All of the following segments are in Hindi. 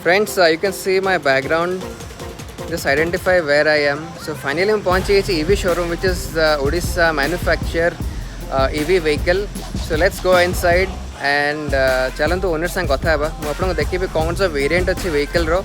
Friends, you can see my background. Just identify where I am. So finally, I'm पहुंचे EV showroom, which is Odisha manufacture EV vehicle. So let's go inside and चलन्तु ओनर संग कथा हेबा मु आपन देखिबे कोन सा वेरिएंट अछि vehicle रो.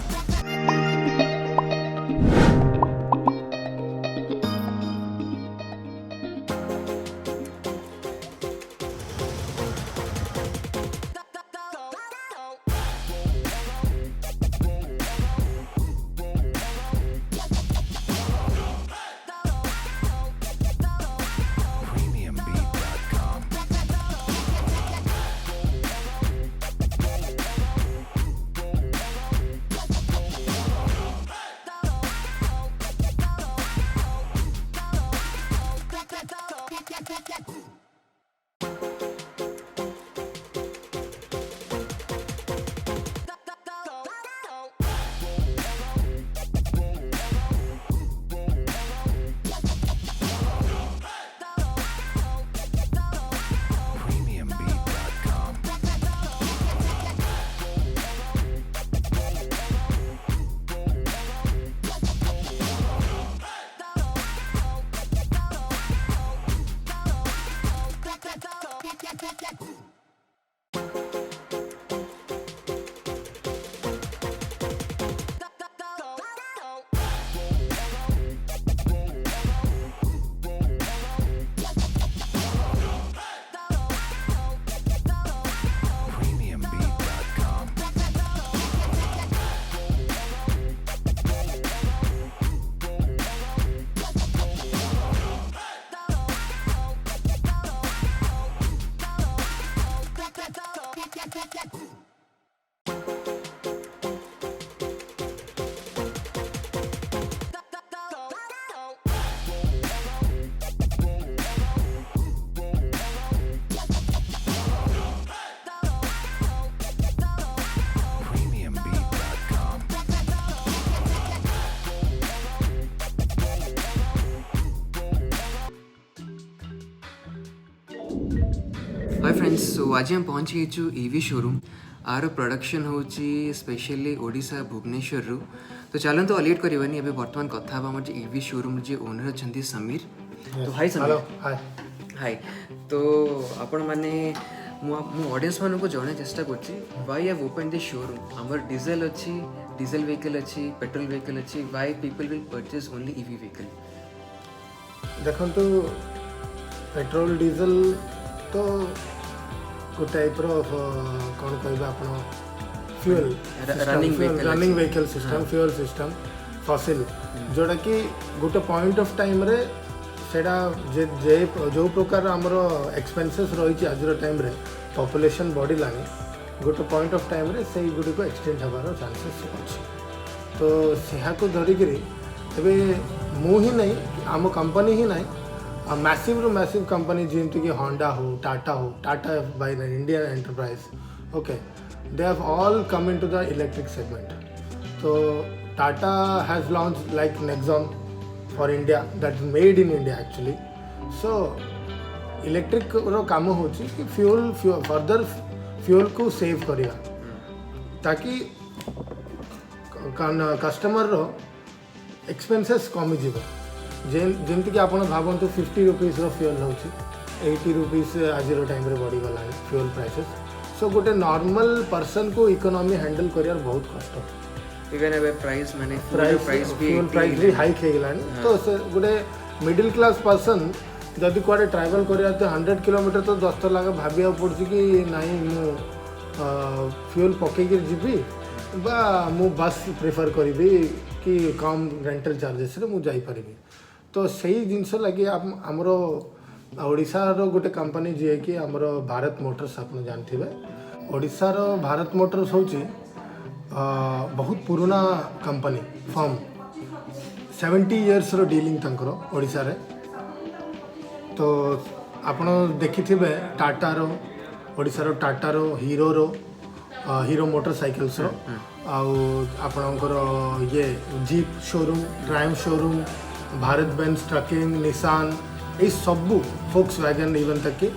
हाय फ्रेंड्स, सो आज हम पहुँच गए EV शोरूम. आर प्रोडक्शन होची स्पेशली ओडिशा भुवनेश्वर रु. तो चलते तो लेट करवानी अभी बर्तमान कथा हम EV शोरूम जे ओनर अच्छा समीर. तो हाय समीर. हाय हाय. तो आपण माने मु ऑडियंस मान को जणे चेष्टा करछि why have open this showroom. हमर डीजल अच्छी, डीजल व्हीकल अच्छी, पेट्रोल व्हीकल अच्छी. Why people will purchase only EV vehicle. देखो तो पेट्रोल डीजल तो को टाइप रो कौन कहबा आपण fuel running vehicle system fuel system fossil जोड़ा कि गोटे पॉइंट ऑफ टाइम रे सेडा जे जो प्रकार हमरो एक्सपेंसेस रही आज टाइम रे पॉपुलेशन बढ़िलानी गोटे पॉइंट ऑफ टाइम रे से गुडी को एक्सटेंड हबार चांसेस अछि. तो सेहा को धरी करी एबे मु ही नहीं आम कंपनी ही नहीं मैसिव कंपनी जमती कि होंडा हो Tata by Indian enterprise. Okay, they have all come into the electric segment. तो Tata has launch like Nexon for India that made in India actually. So electric रो काम होची कि फ्यूल फर्दर फ्यूल को सेव करिया ताकि कस्टमर रो एक्सपेंसेस कमी जीव. जमती कि आप भावतु 50 रुपीज फ्यूल हो 80 रुपीज आज टाइम बढ़ीगला फ्यूल प्राइसेस. सो गोटे नॉर्मल पर्सन को इकोनॉमी हैंडल कर बहुत कष्ट. इवन एबे प्राइस माने फ्यूल प्राइस भी हाइक हो गलानी. तो से गोटे मिडिल क्लास पर्सन जदि कुआडे ट्रैवल करिया तो 100 किलोमीटर तो 10 लाख भाबिया पड़छि कि नहीं मु फ्यूल पकेकी जीवी बा मु बस प्रेफर करी कि कम रेंटल चार्जेस रे मु जाई परिबी. तो सही जिनस लगे आमर ओडिशार गोटे कंपनी जी कि आमर भारत मोटर्स आप जानते हैं. ओडिशार भारत मोटर्स हूँ बहुत पुराना कंपनी फर्म 70 इयर्स रो डीलिंग तंकर ओडिशा रे. तो आपण देखिथिबे टाटार ओडिशार टाटार हीरो मोटरसाइकल्स रो आपणकर ये jeep showroom, Triumph showroom, Bharat Benz trucking, Nissan, ये सबू फोक्स वैगन इवन तक कि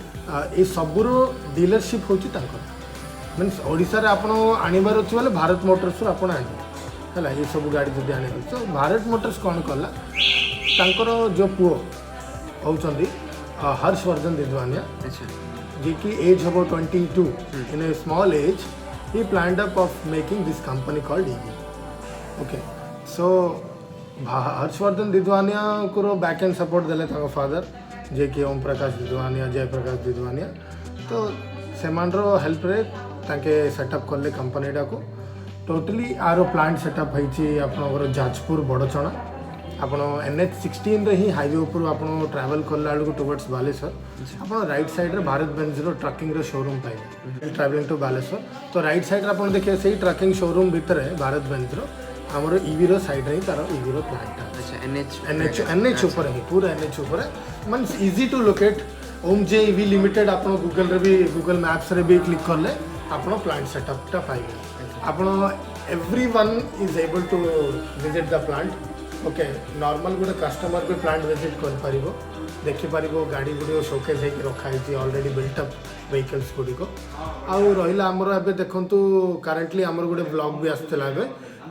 ये सबूर डीलरशिप होची तांकर. मीन्स ओडिशा रे आपण आनिबार अछि बोले भारत मोटर्स रो आपण आनि हला ये सब गाड़ी जदि आने तो भारत मोटर्स कौन कला तांकर जो पुओ होचंदी हर्षवर्धन दिदवानिया जी की age about 22 in a small age he planned up of making this company called EV. Okay, so Harshvardhan Didwania को बैक एंड सपोर्ट देले ताको फादर जे कि ओम प्रकाश दिदवानिया जयप्रकाश दिदवानिया तो सेमानरो हेल्प रे ताके सेटअप करले कंपनीटा को टोटली आरो प्लांट सेटअप होइछि आपनकर जाजपुर बड़चणा आपण NH16 रे ही हाईवे ऊपर आपण ट्रैवल करला को टुवर्ड्स बालेश्वर आपण राइट साइड रे भारत बेंज रो ट्रकिंग रो शोरूम पाइबे ट्रैवलिंग टू बालेश्वर तो राइट साइड रे आपण देखिए सही ट्रकिंग शोरूम भीतर है भारत बेंज रो हमरो ईवी रो साइड रे तारो ईवी रो प्लांट अच्छा NH ऊपर है पूरा NH ऊपर है means easy to locate Om J EV limited आपण गूगल रे भी गूगल मैप्स रे भी क्लिक करले आपण प्लांट सेटअप टा पाइबे आपण everyone is able to visit the plant okay normal गोटे कस्टमर भी प्लांट विजिट कर पारिबो देखि पारिबो गाड़ी गुडी शोकेस हे रखा है ऑलरेडी बिल्ट अप व्हीकल्स गुडी को आउ रहिला हमर एबे देखंतु करेंटली हमर गोटे ब्लॉग भी आस्तला एबे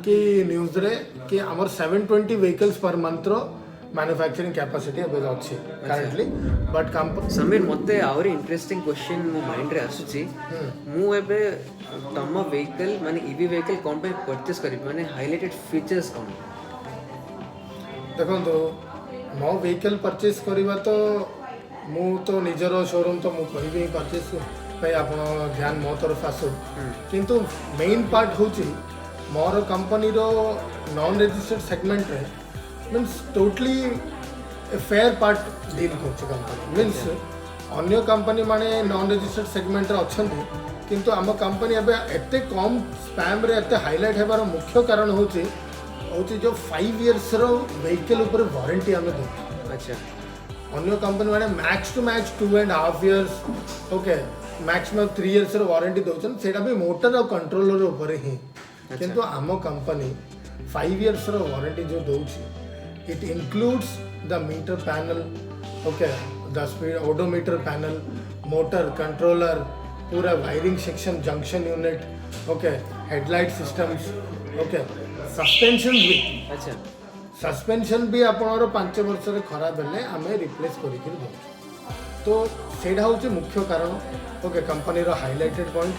कि न्यूज रे कि हमर 720 व्हीकल्स पर मंथ रो मैन्युफैक्चरिंग कैपेसिटी एबे अछि करेंटली बट समीर मते और इंटरेस्टिंग क्वेश्चन मो माइंड रे आसुची मु एबे तम व्हीकल माने ईवी व्हीकल कोन पे परचेस करी माने हाइलाइटेड फीचर्स कोन देखो मो व्हीकल परचेस करवा तो मु तो निजर शोरूम तो मु कहि परचेस पे आपण ध्यान मो तरफ आसु किंतु मेन पार्ट होची मोर कंपनी रो नॉन रजिस्टर्ड सेगमेंट रे means totally a fair part deal करछ कंपनी मींस अन्य कंपनी माने नॉन रजिस्टर्ड सेगमेंट रे अछंती किंतु आम कंपनी अबे एते कम स्पैम रे एते हाइलाइट हेबार मुख्य कारण होची जो 5 इयर्स रो व्हीकल ऊपर वारंटी हमें दो अच्छा अन्य कंपनी माने max to max 2.5 years okay maximum 3 years रो वारंटी दोचन सेटा भी मोटर और कंट्रोलर ऊपर ही किंतु आम कंपनी 5 इयर्स रो वारंटी जो दोची it includes the meter panel okay the speed odometer panel motor controller पूरा wiring section junction unit okay headlight systems okay suspension भी अच्छा सस्पेंशन भी आपनर 5 वर्ष रे खराब हेले हमें रिप्लेस करिक दो तो सेटा होचे मुख्य कारण ओके कंपनी रो हाइलाइटेड पॉइंट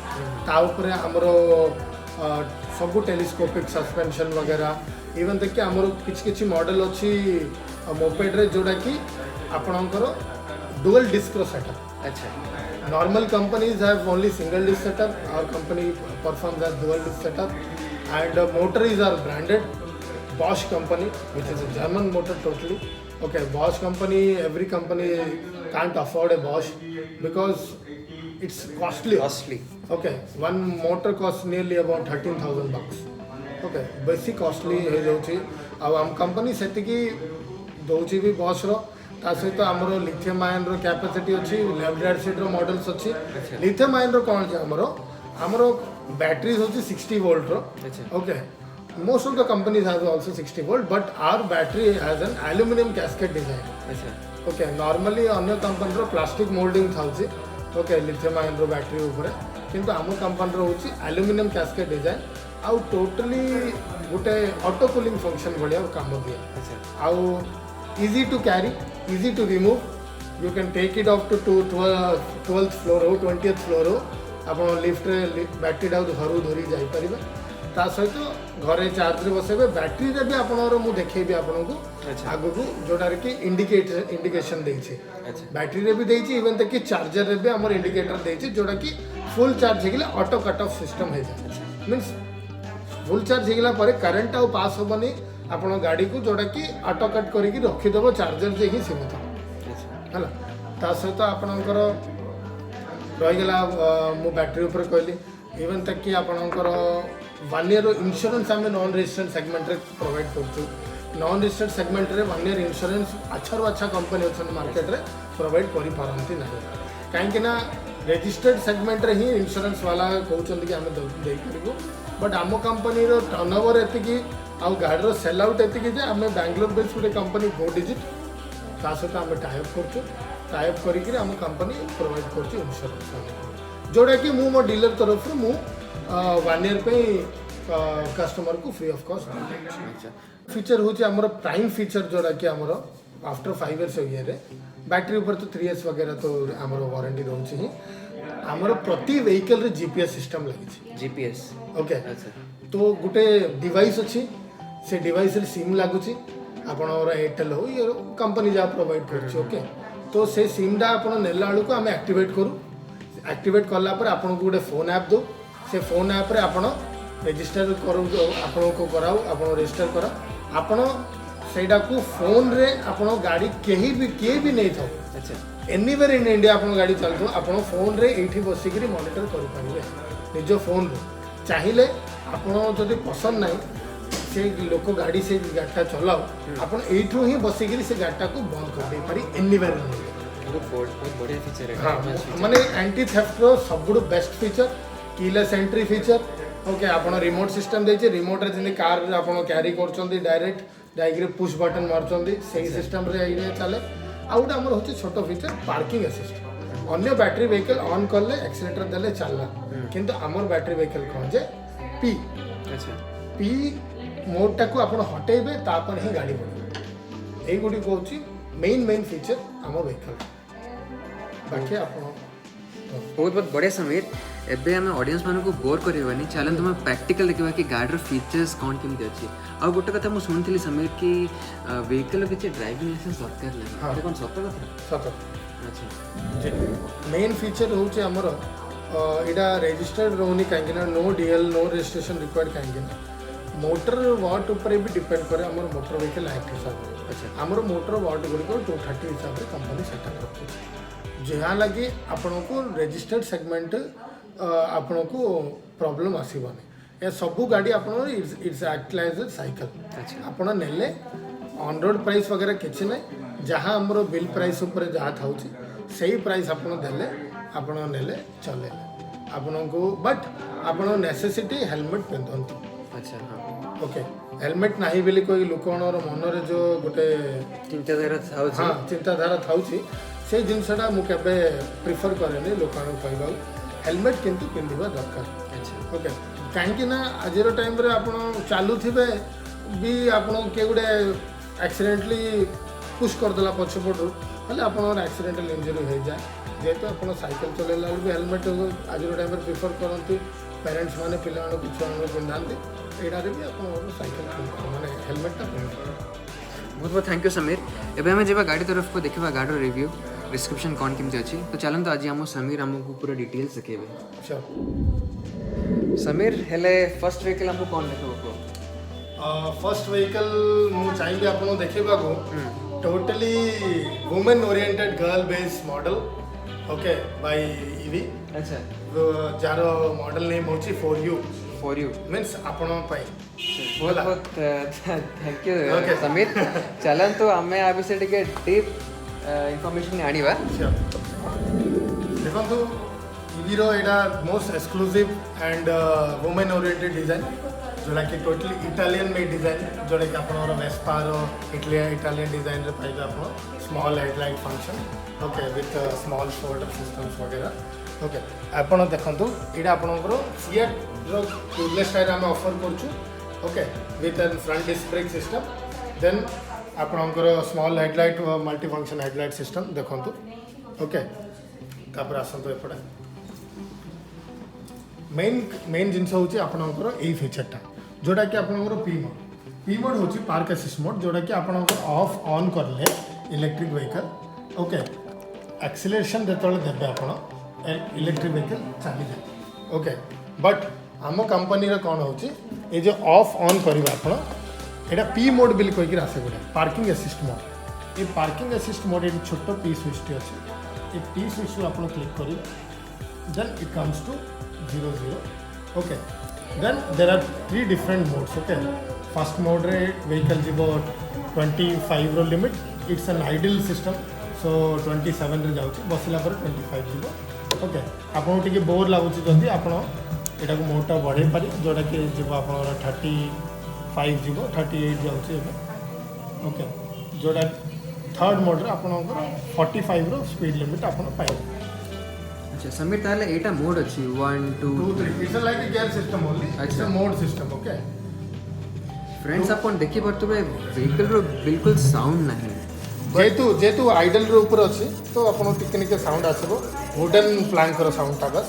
ता ऊपर हमर सब टेलीस्कोपिक सस्पेंशन वगैरह इवन तक कि हमर किछ मॉडल अछि मोपेड रे जोडा कि आपनकर डुअल डिस्क रो सेटअप अच्छा normal companies have only single disc setup our company performs as dual disc setup and motor are branded Bosch company which is a German motor totally okay Bosch company every company can't afford a Bosch because it's costly okay one motor costs nearly about $13,000 okay basic costly हे जाउची आ हम कंपनी सेति की दोची भी Bosch रो ता सहित हमरो लिथियम आयन रो कैपेसिटी अछि लेफ्ट राइट साइड रो मॉडल्स अछि लिथियम आयन रो कोन जे हमरो बैटरीज होची 60 वोल्ट रो okay most of the companies have also 60 volt but our battery has an aluminium casket design अच्छा ओके नॉर्मली अन्य कंपनी रो प्लास्टिक मोल्डिंग थाउची ओके लिथियम आयन रो बैटरी ऊपर किंतु हम कंपनी रो होची एल्युमिनियम कैस्केट डिजाइन आउ टोटली गोटे ऑटो कूलिंग फंक्शन बढ़िया काम दिए अच्छा आउ easy to carry easy to remove you can take it up to 12th floor हो 20th फ्लोर हो आप लिफ्ट रे बैटरी डाउ घर धरी जापर ता सहित घरे चार्ज रे बसेबे बैटरी रे भी आपनरो मु देखेबी आपनको आगु को जोडार की इंडिकेशन देछि बैटरी रे भी देछि इवन तक कि चार्जर रे भी हमर इंडिकेटर देछि जोडा की फुल चार्ज हेगले ऑटो कट ऑफ सिस्टम हे जाय मींस फुल चार्ज हेगला परे करंट आउ पास होबनी आपण गाड़ी को जोडा की ऑटो कट करी की रखि देबो चार्जर जे ही सीमित हला ता सहित आपनकर रहीगला मो बैटरी ऊपर कहली इवन तक कि आपणकर 1 ईयर इंश्योरेंस आम नॉन रजिस्टर्ड सेगमेंट रे प्रोवाइड करछु नॉन रजिस्टर्ड सेगमेंट रे 1 ईयर इंश्योरेंस अच्छा कंपनी अच्छा मार्केट रे प्रोवाइड करि पारंती नाही काहे ना रजिस्टर्ड सेगमेंट रे ही इंश्योरेंस वाला कहउछन कि हमें दे करिवो बट आम कंपनी रो टर्नओवर एति कि आ गाड़ी रो सेल आउट एति कि जे हमें बेंगलोर बेस्ड गोटे कंपनी 4 डिजिट ता सहित आम टाइप करछु टाइप करिक हम कंपनी प्रोवाइड करछु इंश्योरेंस जोटा कि मु मो डीलर तरफ मु 1 ईयर पे कस्टमर को फ्री ऑफ कॉस्ट अच्छा फीचर होची हमर प्राइम फीचर जोटा कि हमर आफ्टर 5 इयर्स ईयर रे बैटरी ऊपर तो 3 इयर्स वगैरह तो हमर वारंटी रहउची ही हमर प्रति व्हीकल रे जीपीएस सिस्टम लागि जीपीएस ओके अच्छा तो गुटे डिवाइस अच्छी से डिवाइस रे सिम लागुची आपणर एयरटेल हो ये कंपनी जहाँ प्रोवाइड कर ओके तो से सिमटा आप नेला बेलू को आम एक्टिवेट करूँ एक्टिवेट कला आपन को गोटे फोन ऐप दो से फोन ऐप रे आपन रेजिस्टर करूँ आपण को कराऊ आप रेजिस्टर कर आपन सेटा को फोन रे आपन गाड़ी कहीं भी किए भी नहीं था अच्छा एनीवेयर इन इंडिया आपन गाड़ी चलतो आपन फोन रे एठी बसिक मॉनिटर कर पारे निज फोन रे चाहिए आपन जदि पसंद नहीं से लोक गाड़ी से गाड़ीटा चलाओ आपन एठू ही बसिक से गाड़ीटा को बंद कर दे पारी एनीवेयर इन इंडिया बहुत बढ़िया फीचर है हाँ माने एंटी थेफ्ट रो सबुठु best feature keyless entry feature okay आपन रिमोट सिस्टम देचे रिमोट रे जिंदे कार आपन कैरी करचंदी डायरेक्ट डायरेक्ट पुश बटन मारचंदी सही सिस्टम रे आइडिया चले आउट हमर होची छोटो फीचर पार्किंग असिस्ट अन्य बैटरी व्हीकल ऑन करले एक्सीलेटर देले चलला किंतु हमर बैटरी व्हीकल कोन जे पी अच्छा पी मोड टाको आपण हटेबे तापर ही गाड़ी बढ़े एई गुडी कोची मेन फीचर हमर व्हीकल बाकी आपण बहुत बहुत बढ़िया समीर एबे आम ऑडियंस मान को बोर करवानी चलन तुम प्रैक्टिकल देखा कि गाड़ी फीचर्स कौन केमती अच्छी आ गोटे कथा मुझे शुणी समीर कि व्हीकल किसी ड्राइविंग लाइसेंस दरकार नहीं कौन सत कथा सत अच्छा मेन फीचर होचे हमर एटा रजिस्टर्ड रोनी काहेकि no DL no registration required काहेकि मोटर वाट ऊपर भी डिपेंड करे हमर मोटर व्हीकल एक्ट हिसाब अच्छा हमर मोटर वाट गुड़िक 230 हिसाब से कंपनी सेटअप रखुଛି जहाँ लगी आपण को रजिस्टर्ड सेगमेंट आपण को प्रॉब्लम आसीबनी ए सबु गाड़ी आपण इट्स एक्ट लाइक साइकिल अच्छा आपण नेले ऑन रोड प्राइस वगैरह किछि नै जहाँ हमर बिल प्राइस ऊपर जहाँ थाउछि सही प्राइस आपण देले आपण नेले चले आपण को बट आपण नेसेसिटी हेलमेट पिंधंतु अच्छा हाँ ओके हेलमेट नाही बेली कोई लोकनर मनरे जो गोटे चिंताधारा था हाँ चिंताधारा थाउछि से जिनसटा मु केबे प्रिफर करेनी लोकन कहबा हेलमेट किंतु पिंधिबा दरकार अच्छा ओके कहीं ना आज टाइम रे आपण चालुथिबे भी आपण के गुडे एक्सीडेंटली पुश करदेला पछपटू हेल्ले आपण एक्सीडेंटल इंजरी हो जाए जेहेतु आप साइकिल चलैला भी हेलमेट आज टाइम प्रिफर करती पेरेंट्स मैंने पिला छुआ पिंधाती यहाँ भी आप साइकिल माने हेलमेटा बहुत बहुत थैंक यू समीर एबे हमें जब गाड़ी तरफ को देखा गाड़ी रिव्यू डिस्क्रिप्शन कौन केमती अच्छी तो चलते आज आम समीर आमको पूरा डिटेल्स देखेबे अच्छा समीर हेले फर्स्ट व्हीकल हमको कौन देखो फर्स्ट व्हीकल मु चाहिए आपको देखा को totally women oriented girl based model okay by EV अच्छा जार मॉडल नेम होची फॉर यू मीन्स आपण पाई बहुत बहुत थैंक यू समीर चलन तो आम आ विषय टिके डीप इनफॉरमेशन आनिबा देखो तो ईवीरो एटा most exclusive and women oriented design जोड़ा कि टोटली इटालियन मेड डिजाइन जोड़ा कि आपनर वेस्पार इटालियन डिजाइन रे पाइबे आप small headlight function okay with small shoulder systems वगैरह ओके आपण देखंतु एटा आपनकर फिएट रो ट्यूबलेस टायर हम ऑफर करछु okay with an front disc brake system then आपनकर small headlight multi function headlight system देखंतु ओके तापर आसंतु एपडा मेन जिनस हूँ आपंकर यही फीचरटा जोटा कि आपंकर पी मोड हूँ पार्क असिस्ट मोड जोटा कि आपंकर ऑफ ऑन करले इलेक्ट्रिक व्हीकल ओके एक्सीलरेशन जो देते आप इलेक्ट्रिक व्हीकल चली जाए ओके बट आम कंपनी कौन हो ये जो ऑफ ऑन करवा आप यहाँ पी मोड बिल कहीकि आसे गोटे पार्किंग असिस्ट मोड ये पार्किंग असिस्ट मोड ये छोट पी स्विच अच्छे ये पी स्विच आप क्लिक करेंगे then it comes to 00 okay then there are 3 different modes okay first mode re vehicle jibo 25 ro limit it's an idle system so 27 रे जाउची बसला पर 25 जिवो ओके आपन टिके बोर लागुची जदी आपन एटा को मोटा बढ़े पारी जोटा कि जिवो आपन 35 जिवो 38 जाउची ओके जोटा थर्ड मोड रे आपन 45 रो स्पीड लिमिट आपन पाइबो अच्छा समीर ताले एटा मोड अछि 1 2 2 3 it's like a gear system only it's अच्छा। A mode system okay friends अपन देखि परतबे व्हीकल रो बिल्कुल साउंड नहीं जेतु आइडल रो ऊपर अछि तो आपण टिकनिक साउंड आसबो वुडन प्लैंक रो साउंड ता बस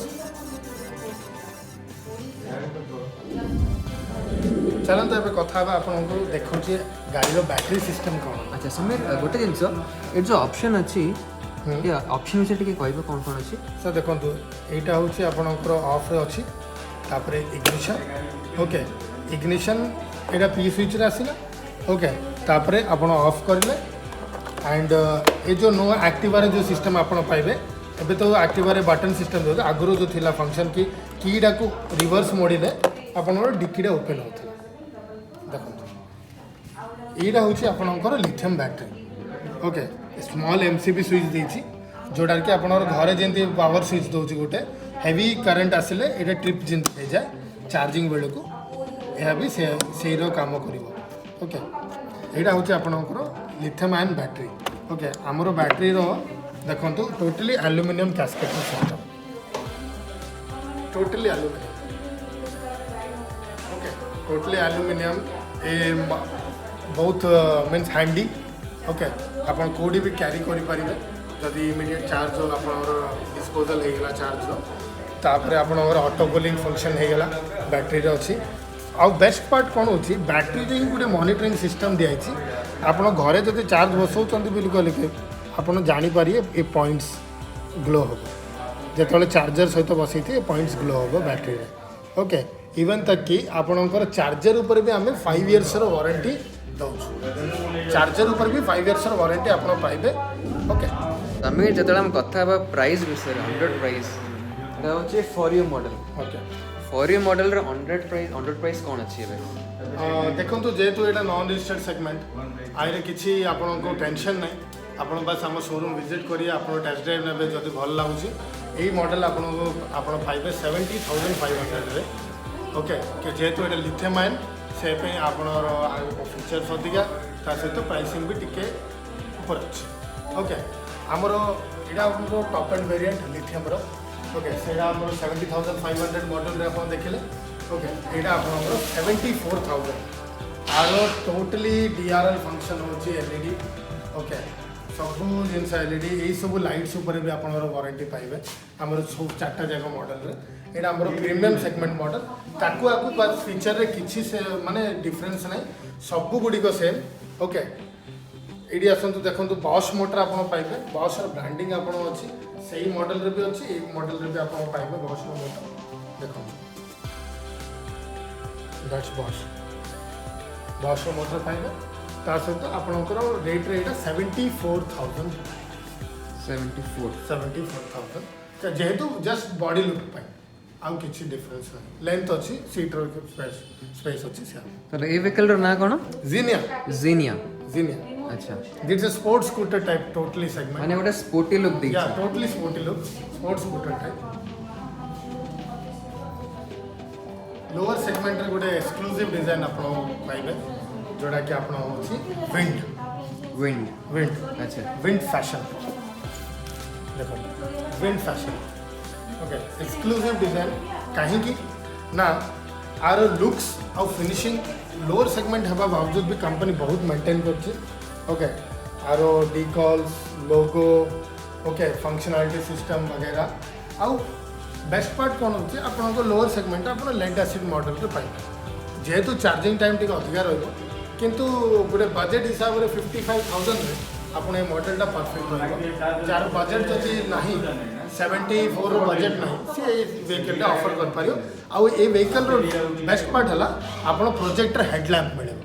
चलते एबे कथा आपको देखो गाड़ी रो बैटरी सिस्टम कौन अच्छा समीर गोटे जिनस ए जो ऑप्शन अछि या ऑप्शन विषय टिके कहबे कोन कोन अछि सर देखो एटा होची आपनकर ऑफ रे अछि तापरे इग्निशन ओके इग्निशन एटा पी स्विच रे आसीना ओके तापरे आपण ऑफ करले एंड ए जो नो एक्टिवा रे जो सिस्टम आपण पाइबे एबे तो एक्टिवा रे बटन सिस्टम दो आगरो जो थिला फंक्शन की कीडा को रिवर्स मोड़िले आपनर डिक्कीडा ओपन होथिला देखो एटा होची आपनकर lithium battery okay small MCB switch देछि जोड़ा कि आपनर घरे जेंती पावर स्विच दोछि गोटे हेवी करंट आसिले एटा ट्रिप जेंती हो जाए चार्जिंग बेले को यह भी से रो काम करिवो ओके एटा होची आपनकर लिथियम आयन बैटरी ओके हमर बैटरी रो देखंतु totally aluminium casket system totally aluminium okay totally aluminium ए बहुत मीन्स हैंडी ओके आप कौटी भी क्यारी करेंगे जदि इमिडिएट चार्ज आपंकर डिस्पोजल होगा चार्ज तापर आपंकर ऑटो कूलिंग फंक्शन होगा बैटरी अच्छी आउ बेस्ट पार्ट कौन हो बैटरी ही गोटे मॉनिटरिंग सिस्टम दिखाई आप घरे जब चार्ज बसाऊँ बिल्कुल आप जापर ये पॉइंट्स ग्लो हम जो चार्जर सहित बसई थी पॉइंट्स ग्लो हम बैटरी ओके इवन तक कि आपणकर चार्जर उपर भी आम 5 इयर्स वारंटी दौर चार्जर ऊपर भी 5 इयर्स वारंटी आप पाइबे ओके समीर जतले हम कथा बा प्राइस विषय 100 प्राइस एटा होचे for you model okay for you model रे 100 प्राइस कोन अछि एबे देखो जेहेतु एटा नॉन रजिस्टर्ड सेगमेंट आइरे किछि आपनको टेंशन नहीं आपण बस आम शोरूम विजिट करिए आप टेस्ट ड्राइव ने जदि भल लगुच यही मॉडल आपको पाइबे 70,500 रे ओके जेहेतु ये लिथियम आयन से आप फीचर्स अधिका ता सहित प्राइसिंग भी टिके ऊपर अच्छे ओके आमर यहाँ टॉप एंड वेरिएंट लिथियम रो ओके से 70,500 मॉडल आप देखिले ओके यहाँ आप 74,000 आर टोटली DRL फंक्शन हो एलईडी ओके सब जिनस एलईडी यही सब लाइट्स उपर भी आप वारंटी पाइबे आमर सब 4टा जाक मॉडल रे एटा आमर प्रीमियम सेगमेंट मॉडल ताकू आकू बस फीचर रे किछि से माने डिफरेंस नहीं सब गुडी को सेम ओके एडी आसंतु देखंतु बॉश मोटर आपण पाइबे बॉश रो ब्रांडिंग आपण अछि सही मॉडल रे भी अछि ए मॉडल रे भी आपण पाइबे बॉश रो मोटर देखंतु दैट्स बॉश रो मोटर पाइबे ता सहित आपणकर रेट रे एटा 74,000 74,000 जेहेतु जस्ट बॉडी लुक पाई आउ किछि डिफरेंस नहीं लेंथ अच्छी सीट रो स्पेस अच्छी से तो ए व्हीकल रो ना कोन जीनिया अच्छा it's a sports scooter type totally segment माने गोटे स्पोर्टी लुक दी या totally sporty look sports scooter type lower segment रे गोटे एक्सक्लूसिव डिजाइन आपन पाइबे जोड़ा कि आपन होछि विंड अच्छा विंड फैशन देखो wind fashion okay exclusive design कहीं की ना आर लुक्स और फिनिशिंग लोअर सेगमेंट हवा बावजूद भी कंपनी बहुत मेंटेन करछि ओके आर decals logo okay functionality system वगैरह आउ बेस्ट पार्ट कौन होछि आपन को लोअर सेगमेंट आपन लेड एसिड मॉडल रे पाइबे जेहेतु चार्जिंग टाइम टिक अधिका रहइबो किंतु गोटे बजेट हिसाब से 55,000 रे आपन ए मॉडलटा परफेक्ट रहइबो जार बजेट जदि नाही 74 बजेट नहीं सी व्हीकल ऑफर कर पारियो आउ ए व्हीकल रो बेस्ट पार्ट हला आपन प्रोजेक्टर हेडलैम्प मिलेबो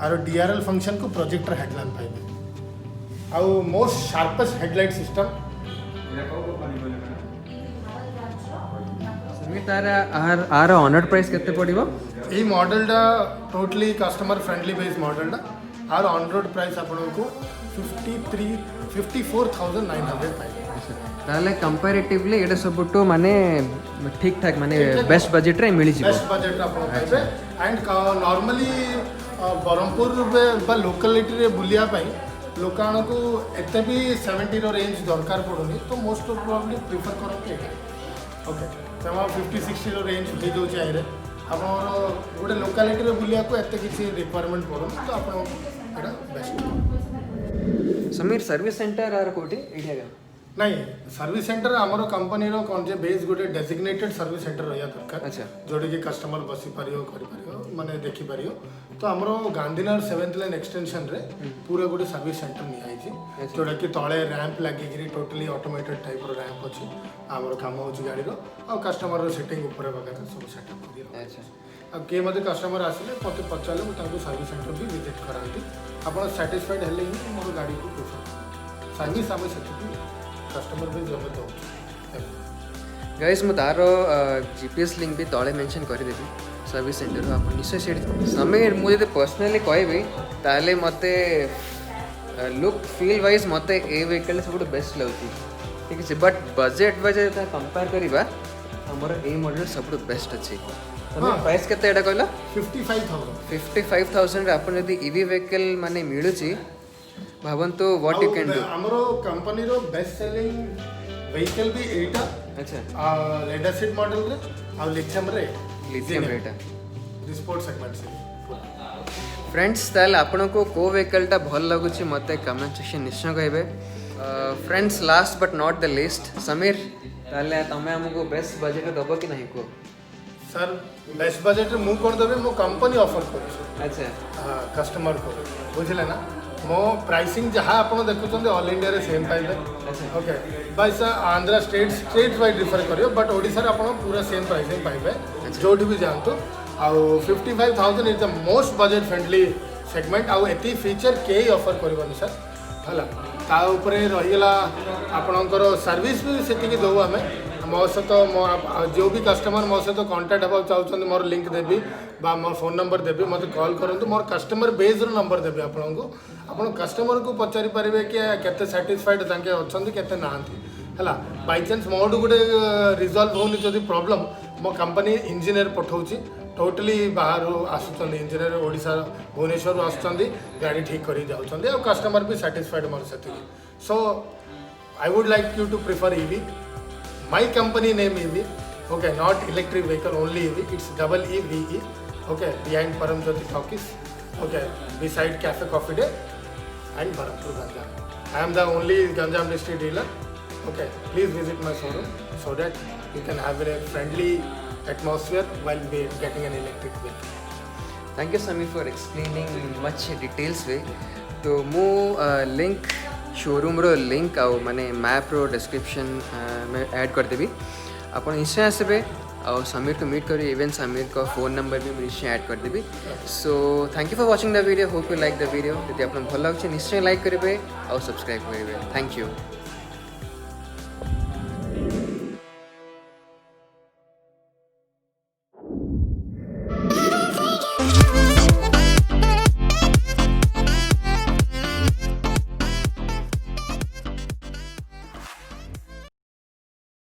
आरो DRL फंक्शन को प्रोजेक्टर हेडलैम्प पाइबे आउ मोस्ट शार्पेस्ट हेडलाइट सिस्टम समीर तारा आर ऑनर्ड प्राइस केते पड़िबो यही मॉडलटा टोटली कस्टमर फ्रेंडली बेस मॉडलटा आर ऑन रोड प्राइस आपको 54,900 पाइबे ताले कंपैरेटिवली एटा सबटो माने ठीक ठाक माने बेस्ट बजेट रे मिली जिवो बेस्ट बजेट रे आपन पाइबे एंड नॉर्मली बरहमपुर बा लोकालिटी रे बुलिया पाई लोकान को एते भी 70 रो रेंज दरकार पड़ुनी तो मोस्ट ऑफ प्रोबब्ली प्रिफर करते हैं ओके तो हम 50-60 रो रेंज दे दो चाहिए आपन गोटे लोकालिटी रे बुलिया को एते किसी रिक्वायरमेंट पड़ो तो आपन एटा बेस्ट समीर सर्विस सेंटर आर कोठी एरिया नहीं सर्विस सेंटर आमर कंपनी रो कौन जे बेस गोटे डेजिग्नेटेड सर्विस सेंटर रहा दरकार अच्छा जोड़ी कि कस्टमर बसी पारियो करि पारियो माने देखि पारियो तो आमर गांधीनगर 7th लाइन एक्सटेंशन रे पूरा गोटे सर्विस सेंटर नि आइछि जोड़ा कि तळे रैंप लागि गिरी टोटली ऑटोमेटेड टाइप रो रैंप अछि आमर काम होछि गाड़ी रो आ कस्टमर रो सेटिंग ऊपर वगैरह सब सेटअप करियो अच्छा अब के मते कस्टमर आसिले मते पचाले मु तांको सर्विस सेंटर भी विजिट करांती आपण सैटिस्फाइड हेले ही मोर गाड़ी को प्रेफर सर्विस आमे सेटिस्फाइड कस्टमर भी जमे दो गाइस मु तार जीपीएस लिंक भी तळे मेंशन करि देबी सर्विस सेंटर आप निश्चय से समीर मु जदि पर्सनली कहबी ताले मते लुक फील वाइज मते ए व्हीकल सब बेस्ट लगुची ठीक है बट बजेट वाइज कंपेयर करबा हमर ए मॉडल सब बेस्ट अछि प्राइस केते एटा कहला 55,000 रे अपन यदि ईवी व्हीकल माने मिलुची भावंतु व्हाट यू कैन डू हमरो कंपनी रो बेस्ट सेलिंग व्हीकल भी एटा अच्छा लेड एसिड मॉडल रे आ लिथियम रेटा स्पोर्ट सेगमेंट से फ्रेंड्स ताल आपन को व्हीकलटा भल लगुची मते कमेंट सेक्शन निश्चय कहबे friends last but not the list Sameer ताले तमे हमको बेस्ट बजट दबो कि नहीं को सर बेस्ट बजट मु कोन देबे मो कंपनी ऑफर करू अच्छा कस्टमर को बुझले ना मो प्राइसिंग जहाँ आप देखुं ऑल इंडिया रे सेम पाइबे ओके बस आंध्रा स्टेट वाइज डिफर करियो बट ओडिशा रे आपण पूरा सेम प्राइसिंग पाइबे जोठी भी जानतो आ 55,000 is the most budget friendly segment आ एती फीचर के ही ऑफर करबनी सर हला ता ऊपर रहिला आपणकर सर्विस भी सेतिकी दो हमें मो सहित जो भी कस्टमर मो सहित कांटेक्ट हेबा चाहउछन मोर लिंक देबी बा मोर फोन नंबर देबी मते कॉल करंतु मोर कस्टमर बेस रो नंबर देबी आपनको आपण कस्टमर को पचारि पारिबे कि केते सैटिस्फाइड तांके अछंती केते नांती हला बाय चांस मोड गुडे रिजॉल्व होनी जदी प्रॉब्लम मो कंपनी इंजीनियर पठाउची टोटली बाहर आसुचंदी इंजीनियर ओडिशा भुवनेश्वर आसुचंदी गाड़ी ठीक करी जाउचंदी और कस्टमर भी सैटिस्फाइड मोर सेति so I would like you to prefer EV my company name EV okay not electric vehicle only EV it's double EVE okay behind Paramjyoti Talkies okay beside Cafe Coffee Day and Barampur Ganjam I am the only Ganjam district dealer okay please visit my showroom so that you can have a friendly atmosphere while getting an electric vehicle thank you Samir for explaining much details way तो मु लिंक शोरूम रो लिंक आउ माने मैप रो डिस्क्रिप्शन में ऐड कर देबी अपन निश्चय आसबे और समीर को मीट करी इवन समीर का फोन नंबर भी निश्चय ऐड कर देबी so thank you for watching the video hope you like the video यदि आपन भल लागछ निश्चय लाइक करिवे और सब्सक्राइब करिवे थैंक यू